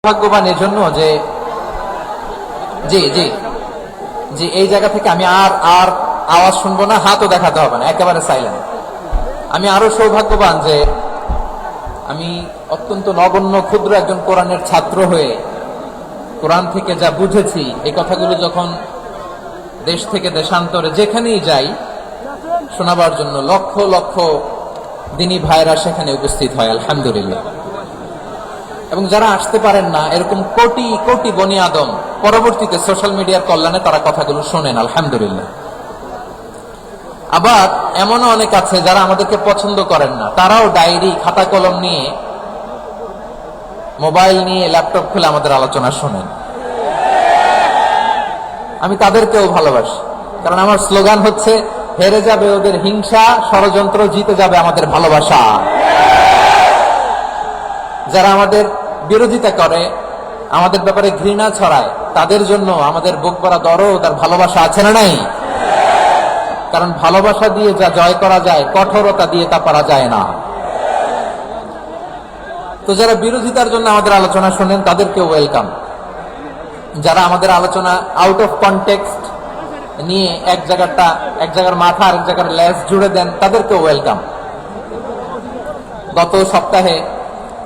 ভাগ্যবান এজন্য যে জি জি জি এই জায়গা থেকে আমি আর আর আওয়াজ শুনবো না, হাতও দেখাতে হবে না, একেবারে সাইলেন্ট। আমি আরো সৌভাগ্যবান যে আমি অত্যন্ত নগণ্য ক্ষুদ্র একজন কোরআনের ছাত্র হয়ে কোরআন থেকে যা বুঝেছি এই কথাগুলো যখন দেশ থেকে দেশান্তরে যেখানেই যাই শোনাবার জন্য লক্ষ লক্ষ দিনী ভাইরা সেখানে উপস্থিত হয়, আলহামদুলিল্লাহ। এবং যারা আসতে পারেন না, এরকম কোটি কোটি বনি আদম পরবর্তীতে সোশ্যাল মিডিয়ার কল্যাণে তারা কথাগুলো শোনেন, আলহামদুলিল্লাহ। আবার এমনও অনেক আছে যারা আমাদেরকে পছন্দ করেন না, তারাও ডায়েরি খাতা কলম নিয়ে, মোবাইল নিয়ে, ল্যাপটপ খুলে আমাদের আলোচনা শোনেন। আমি তাদেরকেও ভালোবাসি, কারণ আমার স্লোগান হচ্ছে হেরে যাবে ওদের হিংসা, ষড়যন্ত্র, জিতে যাবে আমাদের ভালোবাসা। যারা আমাদের বিরোধিতা করে, আমাদের ব্যাপারে ঘৃণা ছড়ায়, তাদের জন্য আমাদের বুক ভরা দরদ আর ভালোবাসা আছে না নাই? কারণ ভালোবাসা দিয়ে যা জয় করা যায়, কঠোরতা দিয়ে তা পারা যায় না। তো যারা বিরোধিতার জন্য আমাদের আলোচনা শোনেন তাদেরকে ওয়েলকাম। যারা আমাদের আলোচনা আউট অফ কনটেক্সট নিয়ে এক জায়গার মাথা আর এক জায়গার লেজ জুড়ে দেন, তাদেরকে ওয়েলকাম। গত সপ্তাহে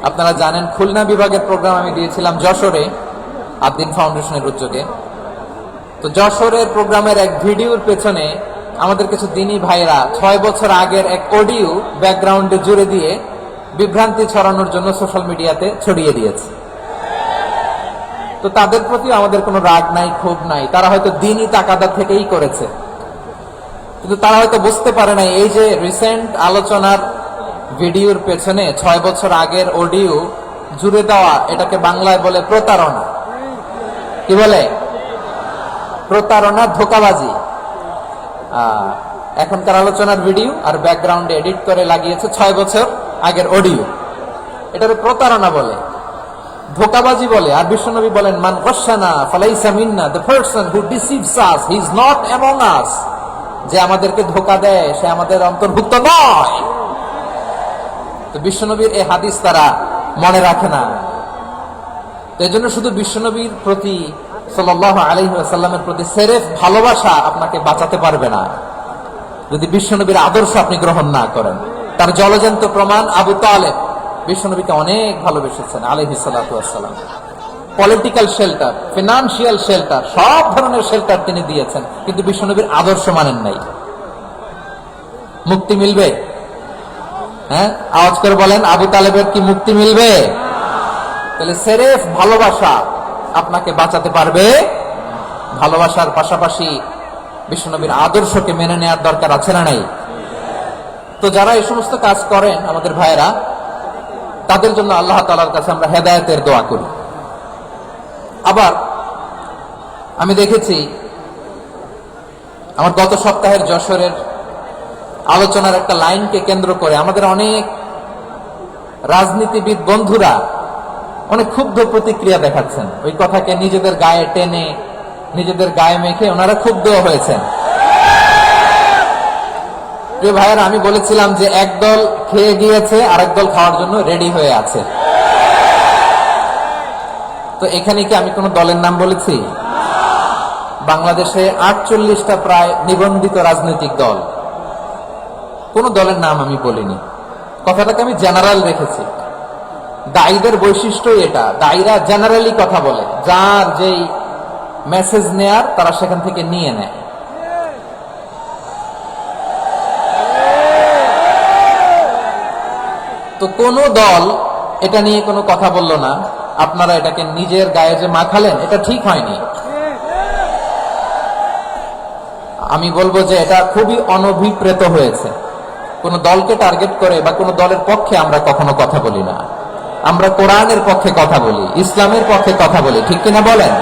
আপনারা জানেন খুলনা বিভাগের প্রোগ্রাম আমি দিয়েছিলাম যশোরে, আদ্দিন ফাউন্ডেশনের উদ্যোগে। তো যশোরের প্রোগ্রামের এক ভিডিওর পেছনে আমাদের কিছু দিনী ভাইরা 6 বছর আগের এক অডিও ব্যাকগ্রাউন্ডে জুড়ে দিয়ে বিভ্রান্তি ছড়ানোর জন্য সোশ্যাল মিডিয়াতে ছড়িয়ে দিয়েছে। তো তাদের প্রতি আমাদের কোনো রাগ নাই, ক্ষোভ নাই, তারা হয়তো দিনই তাকাদা থেকেই করেছে, কিন্তু তারা হয়তো বুঝতে পারে নাই এই যে রিসেন্ট আলোচনার ভিডিওর পেছনে 6 বছর আগের অডিও জুড়ে দেওয়া, এটাকে বাংলায় বলে প্রতারণা। কি বলে? প্রতারণা, ধোঁকাবাজি। এখনকার আলোচনার ভিডিও আর ব্যাকগ্রাউন্ডে এডিট করে লাগিয়েছে 6 বছর আগের অডিও। এটাকে প্রতারণা বলে, ধোঁকাবাজি বলে। আর বিশ্বনবী বলেন, মান গশানা ফালাইসা মিন্না, the person who deceives us he is not among us. যে আমাদেরকে ধোঁকা দেয় সে আমাদের অন্তর্ভুক্ত নয়। তো বিশ্বনবীর এই হাদিস তারা মনে রাখে না। তো এই জন্য শুধু বিশ্বনবীর প্রতি সাল্লাল্লাহু আলাইহি ওয়াসাল্লামের প্রতি সেরেফ ভালোবাসা আপনাকে বাঁচাতে পারবে না যদি বিশ্বনবীর আদর্শ আপনি গ্রহণ না করেন। তার জলজন্ত প্রমাণ আবু তালেব বিশ্বনবীকে অনেক ভালোবেসেছেন আলাইহিস সালাতু ওয়াসসালাম। পলিটিক্যাল শেল্টার, ফিনান্সিয়াল শেল্টার, সব ধরনের শেল্টার তিনি দিয়েছেন, কিন্তু বিশ্বনবীর আদর্শ মানেন নাই। মুক্তি মিলবে? হ্যাঁ, আওয়াজ করে বলেন, আবু তালেবের কি মুক্তি মিলবে? তাহলে সেরেফ ভালোবাসা আপনাকে বাঁচাতে পারবে। ভালোবাসার পাশাপাশি বিশ্বনবীর আদর্শকে মেনে নেওয়ার দরকার আছে না নাই? তো যারা এই সমস্ত কাজ করেন আমাদের ভাইয়েরা, তাদের জন্য আল্লাহ তাআলার কাছে আমরা হেদায়েতের দোয়া করি। আবার আমি দেখেছি আমার গত সপ্তাহের যশোরের আলোচনার একটা লাইনকে কেন্দ্র করে আমাদের অনেক রাজনীতিবিদ বন্ধুরা অনেক ক্ষুব্ধ প্রতিক্রিয়া দেখাচ্ছেন। ওই কথাকে নিজেদের গায়ে টেনে, নিজেদের গায়ে মেখে ওনারা ক্ষুব্ধ হয়েছেন। প্রিয় ভাইয়েরা, আমি বলেছিলাম যে একদল খেয়ে গিয়েছে, আরেক দল খাওয়ার জন্য রেডি হয়ে আছে। তো এখানে কি আমি কোন দলের নাম বলেছি? বাংলাদেশে 48টা প্রায় নিবন্ধিত রাজনৈতিক দল, কোন দলের নাম আমি বলিনি। কথাটাকে আমি জেনারেল রেখেছি। দায়ীদের বৈশিষ্ট্যই এটা, দায়ীরা জেনারেলি কথা বলে, যার যেই মেসেজ নেয়ার তারা সেখান থেকে নিয়ে নেয়। তো কোন দল এটা নিয়ে কোনো কথা বলল না। আপনারা এটাকে নিজের গায়ে যে মাখালেন, এটা ঠিক হয়নি। আমি বলবো যে এটা খুবই অনভিপ্রেত হয়েছে। কোন দলকে টার্গেট করে বা কোন দলের পক্ষে আমরা কখনো কথা বলি না। আমরা কোরআনের পক্ষে কথা বলি, ইসলামের পক্ষে কথা বলি, ঠিক কিনা বলেন?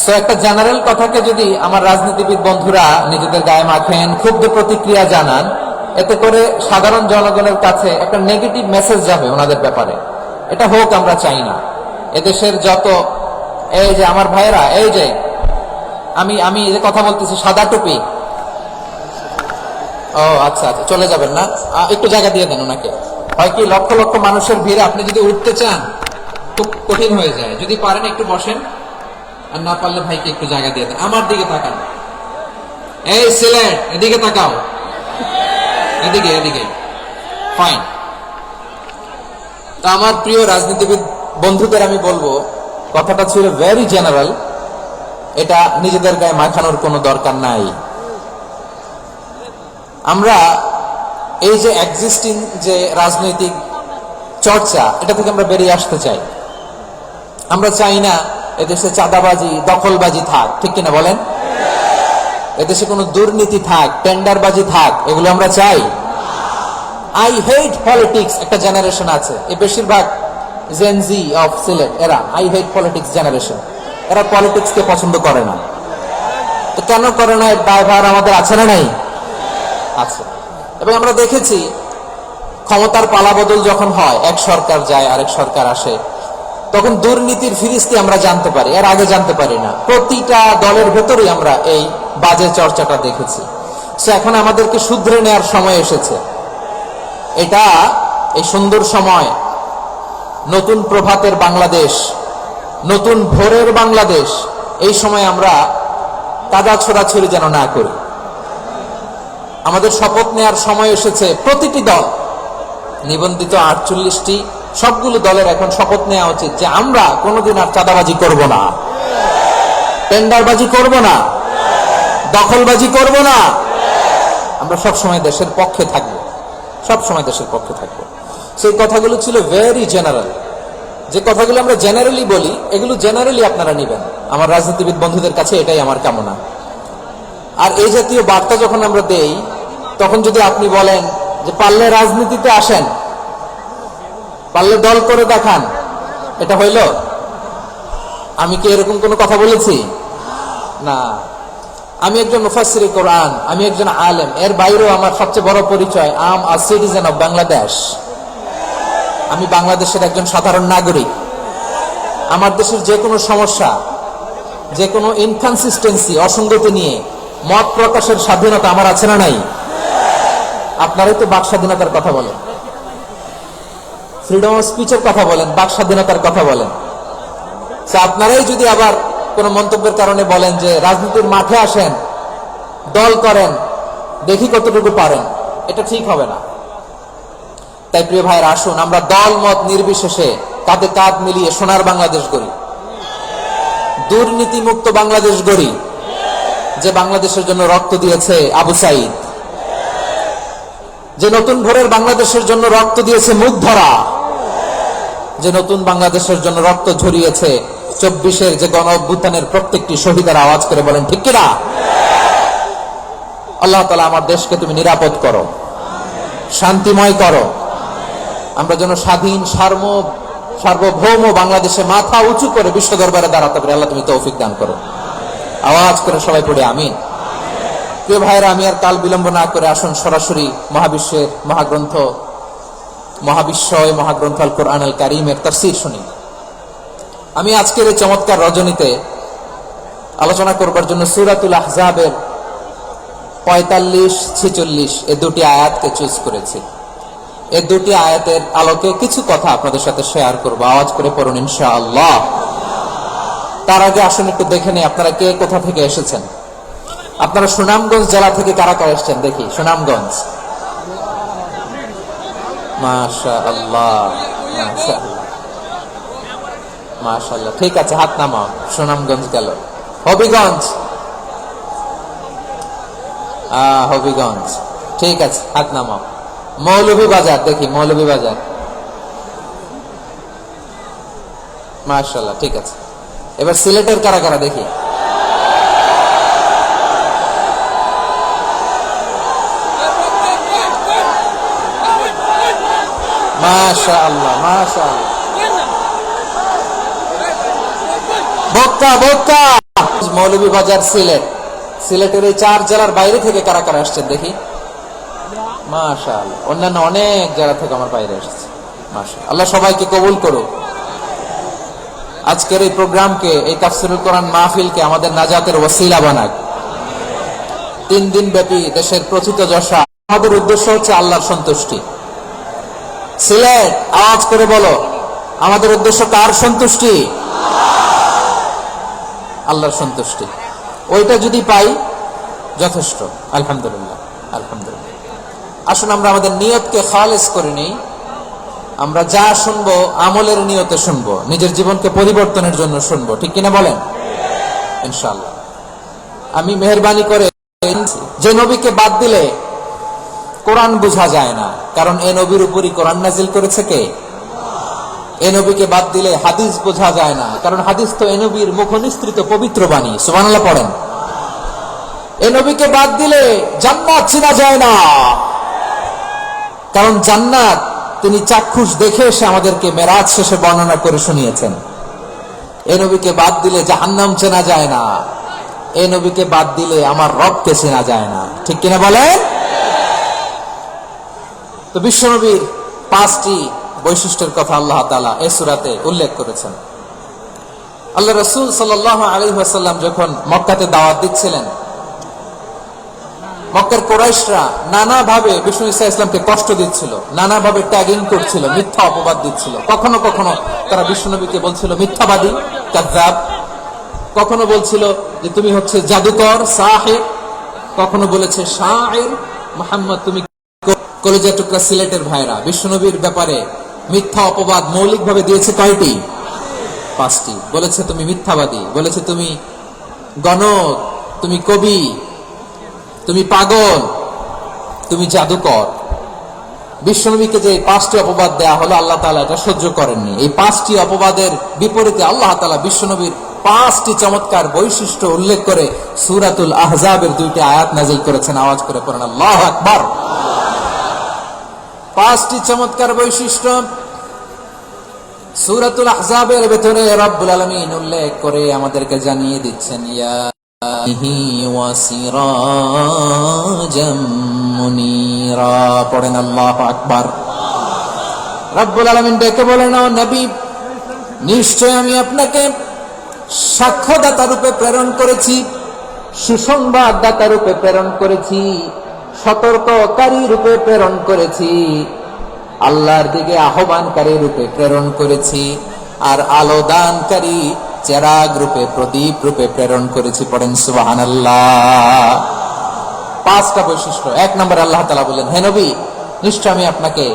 সো একটা জেনারেল কথাকে যদি আমার রাজনীতিবিদ বন্ধুরা নিজেদের গায়ে মাখেন, ক্ষুব্ধ প্রতিক্রিয়া জানান, এতে করে সাধারণ জনগণের কাছে একটা নেগেটিভ মেসেজ যাবে ওনাদের ব্যাপারে। এটা হোক আমরা চাই না। এদেশের যত এই যে আমার ভাইয়েরা, এই যে আমি যে কথা বলতেছি, সাদা টুপি, ও আচ্ছা আচ্ছা, চলে যাবেন না, একটু জায়গা দিয়ে দেন ওনাকে। হয় কি লক্ষ লক্ষ মানুষের ভিড়ে আপনি যদি উঠতে চান খুব কঠিন হয়ে যায়। যদি পারেন একটু বসেন, আর না পারলে ভাইকে একটু জায়গা দিয়ে দেন। আমার দিকে তাকান, এই সিলেট এদিকে তাকাও, এদিকে এদিকে, ফাইন। তা আমার প্রিয় রাজনীতিবিদ বন্ধুদের আমি বলবো, কথাটা ছিল ভেরি জেনারেল, এটা নিজেদের গায়ে মাখানোর কোনো দরকার নাই। আমরা এই যে এক্সিস্টিং যে রাজনৈতিক চর্চা, এটা থেকে আমরা বেরিয়ে আসতে চাই। আমরা চাই না এদেশে চাঁদাবাজি, দখলবাজি থাক, ঠিক কিনা বলেন? এদেশে কোনো দুর্নীতি থাক, টেন্ডারবাজি থাক, এগুলো আমরা চাই। আই হেট পলিটিক্স একটা জেনারেশন আছে, এই বেশিরভাগ জেনজি অফ সিলেট, এরা আই হেট পলিটিক্স জেনারেশন, এরা পলিটিক্সকে পছন্দ করে না। তো কেন করে না, এর দায়ভার আমাদের আছে না নাই? আছে। এবং আমরা দেখেছি ক্ষমতার পালাবদল যখন হয়, এক সরকার যায় আরেক সরকার আসে, তখন দুর্নীতির ফিরিস্তি আমরা জানতে পারি, এর আগে জানতে পারি না। প্রতিটা দলের ভেতরেই আমরা এই বাজে চর্চাটা দেখেছি। সো এখন আমাদেরকে শুধরে নেওয়ার সময় এসেছে। এটা এই সুন্দর সময়, নতুন প্রভাতের বাংলাদেশ, নতুন ভোরের বাংলাদেশ, এই সময় আমরা কাদা ছোড়াছড়ি যেন না করি। আমাদের শপথ নেওয়ার সময় এসেছে। প্রতিটি দল, নিবন্ধিত 48টি, সবগুলো দলের এখন শপথ নেওয়া উচিত যে আমরা কোনোদিন আর চাঁদাবাজি করব না, টেন্ডারবাজি করব না, দখলবাজি করব না। আমরা সবসময় দেশের পক্ষে থাকবো, সবসময় দেশের পক্ষে থাকবো। সেই কথাগুলো ছিল ভেরি জেনারেল। যে কথাগুলো আমরা জেনারেলি বলি, এগুলো জেনারেলি আপনারা নিবেন। আমার রাজনীতিবিদ বন্ধুদের কাছে এটাই আমার কামনা। আর এই জাতীয় বার্তা যখন আমরা দেই, তখন যদি আপনি বলেন যে পারলে রাজনীতিতে আসেন, পারলে দল করে দেখান, এটা হইল? আমি কি এরকম কোনো কথা বলেছি? না। আমি একজন মুফাসসিরে কোরআন, আমি একজন আলেম, এর বাইরেও আমার সবচেয়ে বড় পরিচয় আম আ সিটিজেন অফ বাংলাদেশ। আমি বাংলাদেশের একজন সাধারণ নাগরিক। আমার দেশের যে কোনো সমস্যা, যে কোনো ইনকনসিস্টেন্সি, অসঙ্গতি নিয়ে মত প্রকাশের স্বাধীনতা আমার আছে না নাই? আপনারাই তো বাক স্বাধীনতার কথা বলেন, ফ্রিডম অফ স্পিচের কথা বলেন, বাক স্বাধীনতার কথা বলেন। আপনারাই যদি আবার কোন মন্তব্যের কারণে বলেন যে রাজনীতির মাঠে আসেন, দল করেন, দেখি কতটুকু পারেন, এটা ঠিক হবে না। তাই প্রিয় ভাইয়েরা, আসুন আমরা দল মত নির্বিশেষে কাঁধে কাঁধ মিলিয়ে সোনার বাংলাদেশ গড়ি, দুর্নীতি মুক্ত বাংলাদেশ গড়ি, যে বাংলাদেশের জন্য রক্ত দিয়েছে আবু সাইদ, যে নতুন ভোরের বাংলাদেশের জন্য রক্ত দিয়েছে মুগ্ধরা, যে নতুন বাংলাদেশের জন্য রক্ত ঝরিয়েছে 24-এর যে গণ অভ্যুত্থানের প্রত্যেকটি শহীদের। আওয়াজ করে বলেন ঠিক কিনা? আল্লাহ তাআলা আমার দেশকে তুমি নিরাপদ করো, শান্তিময় করো। আমরা যেন স্বাধীন সার্বভৌম বাংলাদেশে মাথা উঁচু করে বিশ্ব দরবারে দাঁড়াতে পারি। আল্লাহ তুমি তৌফিক দান করো। আওয়াজ করে সবাই পড়ে আমিন। প্রিয় ভাইরা, আমি আর কাল বিলম্ব না করে আসুন সরাসরি মহাবিশ্বের মহাগ্রন্থ, মহাগ্রন্থ আল কোরআন আল কারীমের তাফসীর শুনি। আমি আজকের এই চমৎকার রজনীতে আলোচনা করবার জন্য সূরাতুল আহজাবের 45-46 এই দুটি আয়াতকে চুজ করেছি। এই দুটি আয়াতের আলোকে কিছু কথা আপনাদের সাথে শেয়ার করব। আওয়াজ করে পড়ুন ইনশাআল্লাহ। তার আগে আসুন একটু দেখে নেই আপনারা কে কোথা থেকে এসেছেন। আপনারা সুনামগঞ্জ জেলা থেকে কারা কারা এসেছেন দেখি। সুনামগঞ্জ, মাশাআল্লাহ মাশাআল্লাহ মাশাআল্লাহ, ঠিক আছে, হাত নামাও। সুনামগঞ্জ গেল। হবিগঞ্জ, হবিগঞ্জ, ঠিক আছে, হাত নামাও। মৌলভীবাজার দেখি, মৌলভীবাজার, মাশাআল্লাহ, ঠিক আছে। এবার সিলেটের কারা কারা দেখি। মাশাআল্লাহ মাশাআল্লাহ, বক্কা বক্কা। মৌলভীবাজার, সিলেট, সিলেটের এই 4 জেলার বাইরে থেকে কারা কারা আসছেন দেখি। মাশাআল্লাহ, অন্যান্য অনেক জেলা থেকে আমার বাইরে আসছে। মাশাআল্লাহ, আল্লাহ সবাইকে কবুল করুক। আজকের এই প্রোগ্রামকে, এই তাফসীরুল কোরআন মাহফিলকে আমাদের নাজাতের ওসিলা বানাক। 3 দিন ব্যাপী দেশের প্রথিত যশা। আমাদের উদ্দেশ্য হচ্ছে আল্লাহর সন্তুষ্টি। সিলেট, আওয়াজ করে বলো, আমাদের উদ্দেশ্য কার সন্তুষ্টি? আল্লাহর সন্তুষ্টি। ওইটা যদি পাই যথেষ্ট। আলহামদুলিল্লাহ, আলহামদুলিল্লাহ। আসুন আমরা আমাদের নিয়তকে খালেস করে নেই। আমরা যা শুনবো আমলের নিয়তে শুনবো, নিজের জীবনকে পরিবর্তনের জন্য শুনবো, ঠিক কিনা বলেন? ইনশাআল্লাহ। আমি মেহেরবানি করে, যে নবীকে বাদ দিলে কোরআন বোঝা যায় না, কারণ এ নবীর উপরই কোরআন নাজিল করেছে কে? এ নবীকে বাদ দিলে হাদিস বোঝা যায় না, কারণ হাদিস তো এ নবীর মুখনিসৃত পবিত্র বাণী। সুবহানাল্লাহ পড়েন। এ নবীকে বাদ দিলে জান্নাত চেনা যায় না, কারণ জান্নাত তিনি চাক্ষুষ দেখে এসে আমাদেরকে মেরাজ শেষে বর্ণনা করে শুনিয়েছেন। এ নবীকে বাদ দিলে জাহান্নাম চেনা যায় না, এ নবীকে বাদ দিলে আমার রবকে চেনা যায় না, ঠিক কিনা বলেন? তো বিশ্বনবীর 5টি বৈশিষ্ট্যের কথা আল্লাহ তাআলা এই সূরাতে উল্লেখ করেছেন। আল্লাহ রাসূল সাল্লাল্লাহু আলাইহি ওয়াসাল্লাম যখন মক্কাতে দাওয়াত দিচ্ছিলেন, মক্কার কুরাইশরা নানাভাবে বিষ্ণু ঈসা ইসলামকে কষ্ট দিচ্ছিল, নানাভাবে ট্যাগিং করছিল, মিথ্যা অপবাদ দিচ্ছিল। কখনো কখনো তারা বিশ্বনবীকে বলছিল মিথ্যাবাদী, কাযযাব। কখনো বলছিল যে তুমি হচ্ছে জাদুকর, সাহির। কখনো বলেছে শাইর। মুহাম্মদ তুমি কলেজা টুকরা সিলেটের ভাইরা বিশ্বনবীর ব্যাপারে মিথ্যা অপবাদ মৌলিকভাবে দিয়েছে কয়টি? 5টি। বলেছে তুমি মিথ্যাবাদী, বলেছে তুমি গণক, তুমি কবি, তুমি পাগল, তুমি জাদুকর। বিশ্বনবীকে যে 5টি অপবাদ দেয়া হলো, আল্লাহ তাআলা এটা সহ্য করেননি। এই 5টি অপবাদের বিপরীতে আল্লাহ তাআলা বিশ্বনবীর 5টি চমৎকার বৈশিষ্ট্য উল্লেখ করে সূরাতুল আহজাবের 2টি আয়াত নাযিল করেছেন। আওয়াজ করে পড়েন আল্লাহু আকবার। 5টি চমৎকার বৈশিষ্ট্য সূরাতুল আহজাবের ভেতরে রব্বুল আলামিন উল্লেখ করে আমাদেরকে জানিয়ে দিচ্ছেন, ইয়া ওয়াসিরাজাম মুনীরা। পড়েন আল্লাহু আকবার। রব্বুল আলামিন ডেকে বলেন, ও নবী, নিশ্চয় আমি আপনাকে সাক্ষ্যদাতা রূপে প্রেরণ করেছি, সুসংবাদদাতা রূপে প্রেরণ করেছি, সতর্ককারী রূপে প্রেরণ করেছি, আল্লাহর দিকে আহ্বানকারী রূপে প্রেরণ করেছি, আর আলো দানকারী চেরাগ রূপে, প্রদীপ রূপে প্রেরণ করেছি। পড়েন সুবহানাল্লাহ। 5টা বৈশিষ্ট্য। 1 নম্বরে আল্লাহ তাআলা বলেন, হে নবী, নিশ্চয় আমি আপনাকে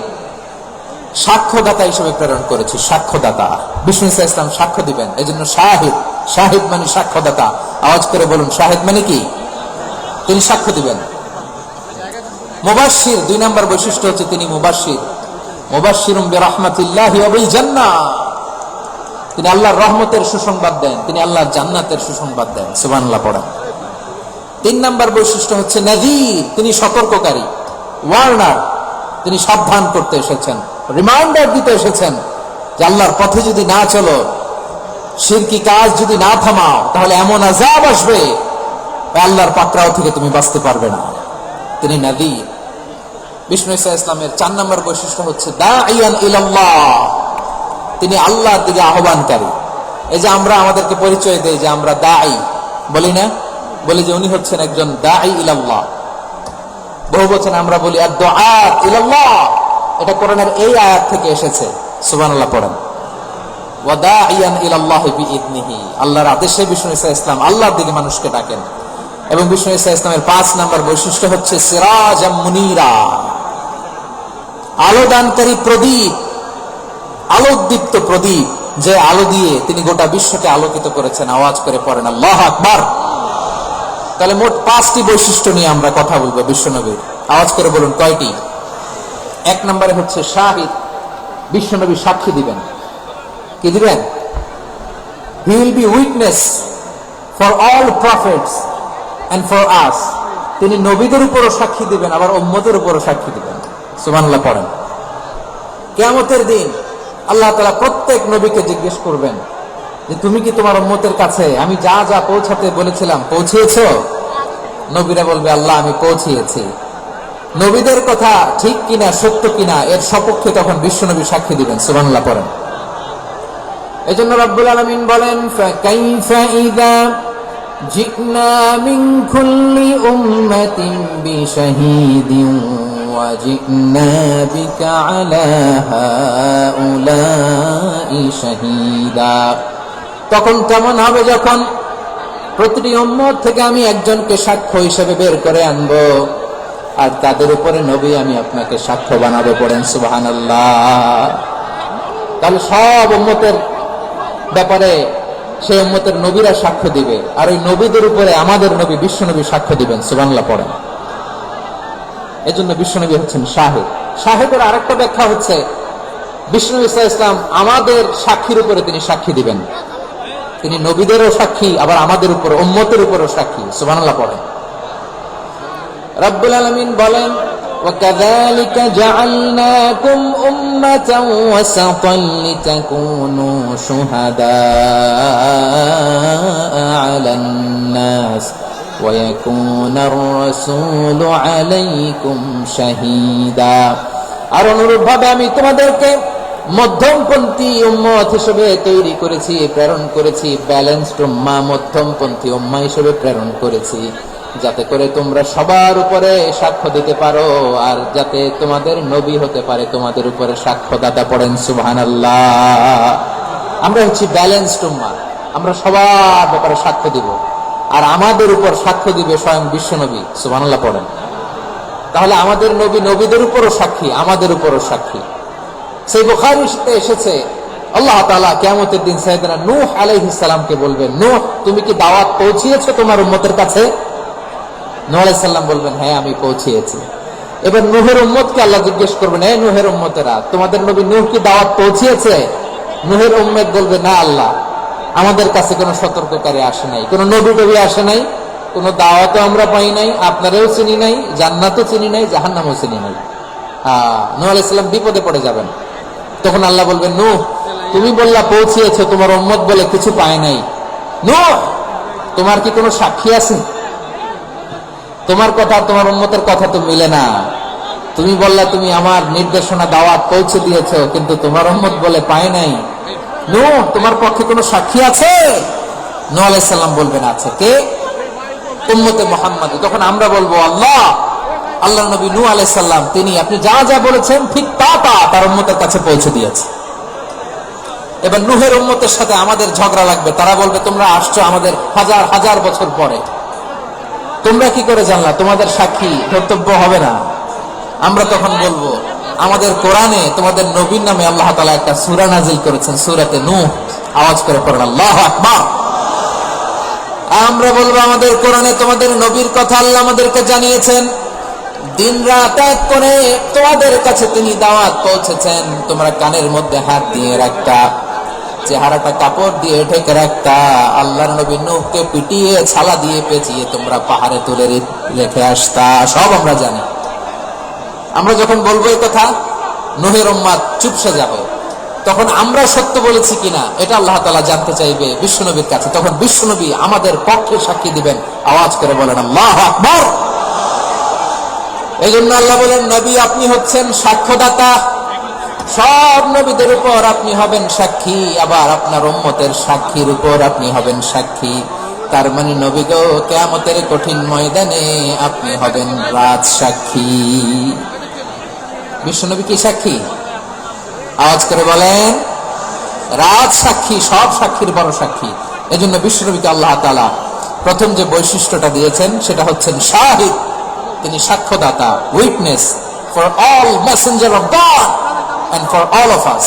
সাক্ষ্যদাতা হিসেবে প্রেরণ করেছি। সাক্ষ্যদাতা, বিষ্ণু ঈসা ইসলাম সাক্ষ্য দিবেন, এজন্য শাহিদ। শাহিদ মানে সাক্ষ্যদাতা। আওয়াজ করে বলুন, শাহিদ মানে কি? তিনি সাক্ষ্য দিবেন। মুবাশশির, 2 নম্বর বৈশিষ্ট্য হচ্ছে তিনি মুবাশশির। মুবাশশিরুম বিরাহমাতিল্লাহি ওয়া বিল জান্নাহ। তিনি আল্লাহর রহমতের সুসংবাদ দেন, তিনি আল্লাহর জান্নাতের সুসংবাদ দেন। সুবহানাল্লাহ পড়েন। 3 নম্বর বৈশিষ্ট্য হচ্ছে নাযীর, তিনি সতর্ককারী, ওয়ার্নার। তিনি সাবধান করতে এসেছেন, রিমাইন্ডার দিতে এসেছেন যে আল্লাহর পথে যদি না চলো, শিরকি কাজ যদি না থামাও, তাহলে এমন আযাব আসবে আল্লাহর পাকড়াও থেকে তুমি বাঁচতে পারবে না। তিনি নাযীর। বিষ্ণু ঈসা ইসলামের 4 নম্বর বৈশিষ্ট্য হচ্ছে দাঈয়ান ইলাল্লাহ, তিনি আল্লাহর দিকে আহ্বানকারী। এই যে আমরা আমাদেরকে পরিচয় দেই যে আমরা দাঈ, বলি না? বলি যে উনি হচ্ছেন একজন দাঈ ইলাল্লাহ। বহু বচন আমরা বলি আদ-দুআত ইলাল্লাহ। এটা কোরআনের এই আয়াত থেকে এসেছে। সুবহানাল্লাহ পড়েন। ওয়া দাঈয়ান ইলাল্লাহি বিইذনিহি, আল্লাহর আদেশে বিষ্ণু ঈসা ইসলাম আল্লাহর দিকে মানুষকে ডাকেন। এবং বিষ্ণু ঈসা ইসলামের 5 নম্বর বৈশিষ্ট্য হচ্ছে সিরাজাম মুনীরা, আলোদানকারী প্রদীপ, আলোকদীপ্ত প্রদীপ, যে আলো দিয়ে তিনি গোটা বিশ্বকে আলোকিত করেছেন। আওয়াজ করে পড়েন আল্লাহু আকবার। তাহলে মোট 5টি বৈশিষ্ট্য নিয়ে আমরা কথা বলবো বিশ্বনবীর। আওয়াজ করে বলুন কয়টি? 1 নম্বরে হচ্ছে শাহিদ, বিশ্বনবী সাক্ষী দিবেন। কি দিবেন? He will be witness for all prophets and for us. তিনি নবীদের উপরও সাক্ষী দিবেন, আবার উম্মতের উপরও সাক্ষী দিবেন। সুবহানাল্লাহ পড়েন। কিয়ামতের দিন আল্লাহ তাআলা প্রত্যেক নবীকে জিজ্ঞেস করবেন যে তুমি কি তোমার উম্মতের কাছে আমি যা যা পৌঁছাতে বলেছিলাম পৌঁছিয়েছো? নবীরা বলবে আল্লাহ আমি পৌঁছিয়েছি। নবীদের কথা ঠিক কিনা, সত্য কিনা, এর সপক্ষে তখন বিশ্বনবী সাক্ষী দিবেন। সুবহানাল্লাহ পড়েন। এজন্য রব্বুল আলামিন বলেন, ফাকাইফা ইযা জি'না মিন কুল্লি উম্মাতিন বিশাহীদিন وجئنا بك على هؤلاء شهيدا। তখন কেমন হবে যখন প্রতিটি উম্মত থেকে আমি একজনকে সাক্ষ্য হিসেবে বের করে আনবো, আর তাদের উপরে নবী আমি আপনাকে সাক্ষ্য বানাবো। পড়েন সুবহানাল্লাহ। তাহলে সব উম্মতের ব্যাপারে সেই উম্মতের নবীরা সাক্ষ্য দিবে, আর ওই নবীদের উপরে আমাদের নবী বিশ্বনবী সাক্ষ্য দিবেন। সুবহানাল্লাহ পড়েন। এজন্য বিশ্বনবী হচ্ছেন শাহিদ। শাহিদের আরেকটা ব্যাখ্যা হচ্ছে বিশ্বনবী সাল্লাল্লাহু আলাইহি ওয়াসাল্লাম আমাদের সাক্ষীর উপরে তিনি সাক্ষী দিবেন। তিনি নবীদেরও সাক্ষী, আবার আমাদের উপর উম্মতের উপরও সাক্ষী। সুবহানাল্লাহ পড়েন। রব্বুল আলামিন বলেন, وَكَذَلِكَ جَعَلْنَاكُمْ أُمَّةً وَسَطًا لِتَكُونُوا شُهَدَاءَ عَلَى النَّاسِ وَيَكُونَ الرَّسُولُ عَلَيْكُمْ شَهِيدًا। আর অনুরূপভাবে আমি তোমাদেরকে মধ্যমপন্থী উম্মত হিসেবে তৈরি করেছি, প্রেরণ করেছি। ব্যালেন্সড উম্মাহ, মধ্যমপন্থী উম্মাহ হিসেবে প্রেরণ করেছি, যাতে করে তোমরা সবার উপরে সাক্ষ্য দিতে পারো, আর যাতে তোমাদের নবী হতে পারে তোমাদের উপরে সাক্ষ্যদাতা। পড়েন সুবহানাল্লাহ। আমরা হচ্ছি ব্যালেন্সড উম্মাহ, আমরা সবার ব্যাপারে সাক্ষ্য দিব, আর আমাদের উপর সাক্ষ্য দিবে স্বয়ং বিশ্বনবী। সুবহানাল্লাহ পড়েন। তাহলে আমাদের নবী নবীদের উপরও সাক্ষী, আমাদের উপরও সাক্ষী। সেই বুখারীতে এসেছে আল্লাহ তাআলা কিয়ামতের দিন সাইয়েদনা নূহ আলাইহিস সালামকে বলবেন, নূহ তুমি কি দাওয়াত পৌঁছিয়েছো তোমার উম্মতের কাছে? নূহ আলাইহিস সালাম বলবেন, হ্যাঁ আমি পৌঁছিয়েছি। এবার নূহের উম্মতকে আল্লাহ জিজ্ঞেস করবেন, হে নূহের উম্মতেরা, তোমাদের নবী নূহ কি দাওয়াত পৌঁছিয়েছে? নূহের উম্মত বলবে, না আল্লাহ, আমাদের কাছে কোনো সতর্ককারী আসে নাই, কোনো নবী টবী আসে নাই, কোনো দাওয়াতও আমরা পাই নাই, আপনারেও চিনি নাই, জান্নাতও চিনি নাই, জাহান্নামও চিনি নাই। নূহ আলাইহিস সালাম বিপদে পড়ে যাবেন। তখন আল্লাহ বলবেন, নূহ তুমি বললা পৌঁছিয়েছো, তোমার উম্মত বলে কিছু পায় নাই। নূহ তোমার কি কোনো সাক্ষী আছে? তোমার কথা তোমার উম্মতের কথা তো মিলে না। তুমি বললা তুমি আমার নির্দেশনা দাওয়াত পৌঁছে দিয়েছো, কিন্তু তোমার উম্মত বলে পায় নাই। নূহ তোমার পক্ষে কোনো সাক্ষী আছে? নূহ আলাইহিস সালাম বলবেন, আছে। কে? উম্মতে মুহাম্মাদ। তখন আমরা বলবো, আল্লাহ নবী নূহ আলাইহিস সালাম তিনি আপনি যা যা বলেছেন ঠিক তা তার উম্মতের কাছে পৌঁছে দিয়েছে। এবার নূহের উম্মতের সাথে আমাদের ঝগড়া লাগবে। তারা বলবে, তোমরা আসছো আমাদের হাজার হাজার বছর পরে, তোমরা কি করে জানলা? তোমাদের সাক্ষী কর্তব্য হবে না। আমরা তখন বলবো, আমাদের কোরআনে তোমাদের নবীর নামে আল্লাহ তাআলা একটা সূরা নাজিল করেছেন, সূরাতে নূহ। আওয়াজ করে পড়েন আল্লাহু আকবার। আমরা বলবো, আমাদের কোরআনে তোমাদের নবীর কথা আল্লাহ আমাদেরকে জানিয়েছেন, দিন রাত এক করে তোমাদের কাছে তিনি দাওয়াত পৌঁছেছেন। তোমরা কানের মধ্যে হাত দিয়ে রাখতা, চেহারাটা কাপড় দিয়ে ঢেকে রাখতা, আল্লাহর নবী নূহকে পিটিয়ে ছালা দিয়ে পেঁচিয়ে তোমরা পাহাড়ে তুলে রেখে আসতা। সব আমরা জানি। আমরা যখন বলবো এই কথা, নূহের উম্মত চুপসে যাবে। তখন আমরা সত্য বলেছি কিনা এটা আল্লাহ তাআলা জানতে চাইবে বিশ্বনবীর কাছে। তখন বিশ্বনবী আমাদের পক্ষে সাক্ষী দিবেন। আওয়াজ করে বলেন আল্লাহু আকবার। এই জন্য আল্লাহ বলেন, নবী আপনি হচ্ছেন সাক্ষ্যদাতা, সব নবীদের উপর আপনি হবেন সাক্ষী, আবার আপনার উম্মতের সাক্ষীর উপর আপনি হবেন সাক্ষী। তার মানে নবী গো, কিয়ামতের কঠিন ময়দানে আপনি হবেন রাজ সাক্ষী। বিশ্বনবী কি সাক্ষী? আওয়াজ করে বলেন, রাজ সাক্ষী, সব সাক্ষীর বড় সাক্ষী। এজন্য বিশ্বনবীকে আল্লাহ তাআলা প্রথম যে বৈশিষ্ট্যটা দিয়েছেন সেটা হচ্ছেন শাহিদ। তিনি সাক্ষ্যদাতা, witness for all messenger of God and for all of us.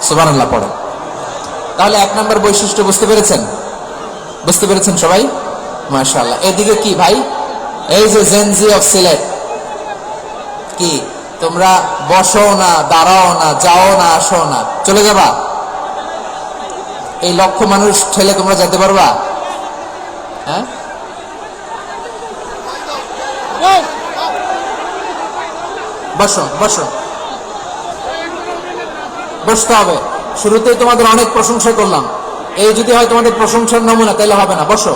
সুবহানাল্লাহ পড়েন। তাহলে এক নম্বর বৈশিষ্ট্য বুঝতে পেরেছেন? বুঝতে পেরেছেন সবাই? মাশাআল্লাহ। এদিকে কি ভাই, এই যে জেনজি অফ সিলেট, কি তোমরা বসো না, দাঁড়াও না, যাও না, আসো না, চলে যাবা? এই লক্ষ মানুষ ঠেলে তোমরা যেতে পারবা? হ্যাঁ, বসো বসো, বসতে হবে। শুরুতেই তোমাদের অনেক প্রশংসা করলাম, এই যদি হয় তোমাদের প্রশংসার নমুনা, তাহলে হবে না। বসো,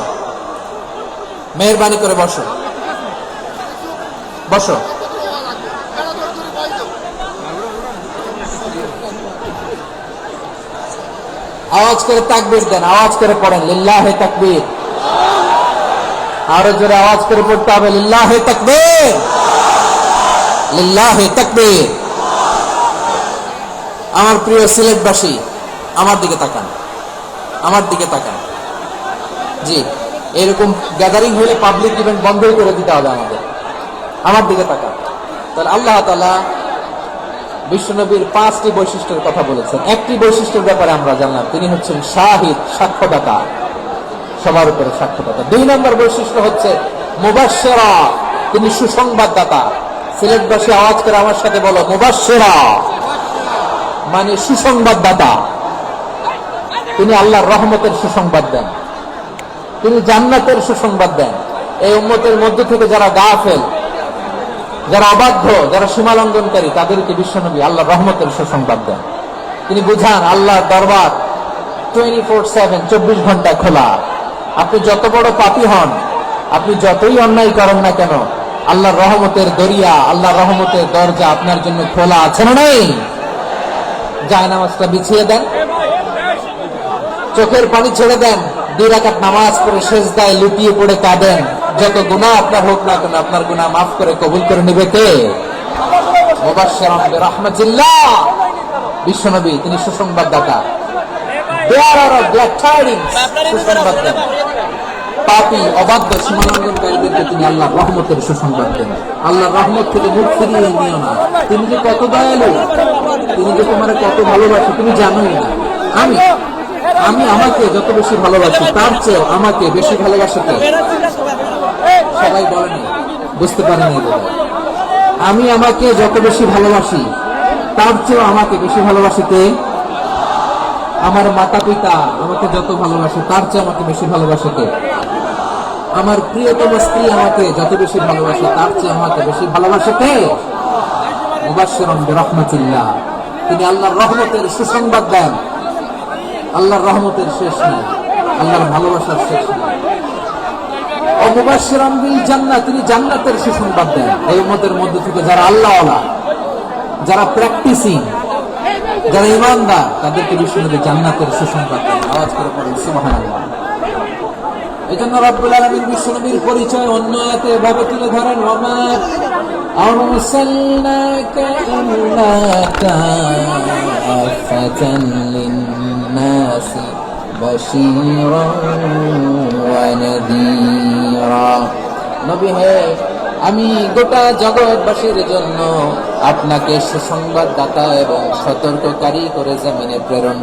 মেহেরবানি করে বসো, বসো। আওয়াজ করে তাকবীর দেন, আওয়াজ করে পড়েন লিল্লাহে তাকবীর। আরো জোরে আওয়াজ করে পড়তে হবে লিল্লাহে তাকবীর। লিল্লাহি তাকবীর। আমার প্রিয় সিলেটবাসী, আমার দিকে তাকান, আমার দিকে তাকান। জি, এরকম গ্যাদারিং হলে পাবলিক ইভেন্ট বন্ধই করে দিতে হবে আমাদের। আমার দিকে তাকান। তাহলে আল্লাহ তাআলা বিশ্বনবীর 5টি বৈশিষ্ট্যের কথা বলেছেন। একটি বৈশিষ্ট্যের ব্যাপারে আমরা জানলাম, তিনি হচ্ছেন শাহিদ, সাক্ষ্যদাতা, সবার উপরে সাক্ষ্যদাতা। 2 নম্বর বৈশিষ্ট্য হচ্ছে মুবাশশিরা, তিনি সুসংবাদদাতা। সিলেটবাসী আওয়াজ করে আমার সাথে বলো, মুবাশশিরা মানে সুসংবাদদাতা। তিনি আল্লাহর রহমতের সুসংবাদ দেন, তিনি জান্নাতের সুসংবাদ দেন। এই উম্মতের মধ্য থেকে যারা গাফেল, যারা অবাধ্য, যারা সীমালঙ্ঘনকারী, তাদেরকে বিশ্বনবী আল্লাহর রহমতের সুসংবাদ দেন। তিনি বুঝান আল্লাহর দরবার 24/7, 24 ঘন্টা খোলা। আপনি যত বড় পাপী হন, আপনি যতই অন্যায় করেন না কেন, আল্লাহর রহমতের দরিয়া, আল্লাহর রহমতের দরজা আপনার জন্য খোলা আছে না নেই? জায়নামাজটা বিছিয়ে দেন, চোখের পানি ছেড়ে দেন, 2 রাকাত নামাজ পড়ে সেজদায় লুটিয়ে পড়ে কাঁদেন। যত গুনাহ আপনার হোক না কেন, আপনার গুনাহ মাফ করে কবুল করে নেবে কে? মুবাশশিরান বিরাহমাতিল্লাহ, বিশ্বনবী তিনি সুসংবাদদাতা। বেয়ারার অফ গ্ল্যাড টাইডিংস, সুসংবাদ দেন। পাপী, অবাধ্য, সীমালঙ্ঘনকারীদেরকে তিনি আল্লাহর রহমতের সুসংবাদ দেন। আল্লাহর রহমত থেকে মুখ ফিরিয়ে নিও না। তিনি যে কত দয়ালু, তিনি যে তোমার কত ভালোবাসে তুমি জানোই না। আমি আমাকে যত বেশি ভালোবাসি, তার চেয়ে আমাকে বেশি ভালোবাসে কে? সবাই বলেনি, বুঝতে পারেনি। আমি আমাকে যত বেশি ভালোবাসি, তার চেয়ে আমাকে বেশি ভালোবাসে কে? আমার মাতা পিতা আমাকে যত ভালোবাসে, তার চেয়ে আমাকে বেশি ভালোবাসে কে? আমার প্রিয়তম স্ত্রী আমাকে যত বেশি ভালোবাসে, তার চেয়ে আমাকে বেশি ভালোবাসে কে? মুবাশশিরান বিরাহমাতিল্লাহ, তিনি আল্লাহর রহমতের সুসংবাদ দেন। আল্লাহর রহমতের শেষ নেই, আল্লাহর ভালোবাসার শেষ নেই। ও মুবাশশিরান বিল জান্নাহ, তিনি জান্নাতের সুসংবাদ দেন। এই উম্মতের মধ্যে থেকে যারা আল্লাহওয়ালা, যারা প্র্যাকটিসিং, যারা ঈমানদার, তাদেরকে বিশ্বনবী জান্নাতের সুসংবাদ দেন। আওয়াজ করে পড়েন সুবহানাল্লাহ। এজন্য রব্বুল আলামিন বিশ্বনবীর পরিচয় অন্য আয়াতে এভাবে তুলে ধরেন, ওয়ামা আরসালনাকা ইল্লা কাফাতান লিন-নাসি বাশীরান ওয়া নাযীরা। নবী হে, আমি গোটা জগৎবাসীর জন্য আপনাকে সুসংবাদদাতা এবং সতর্ককারী করে জমিনে প্রেরণ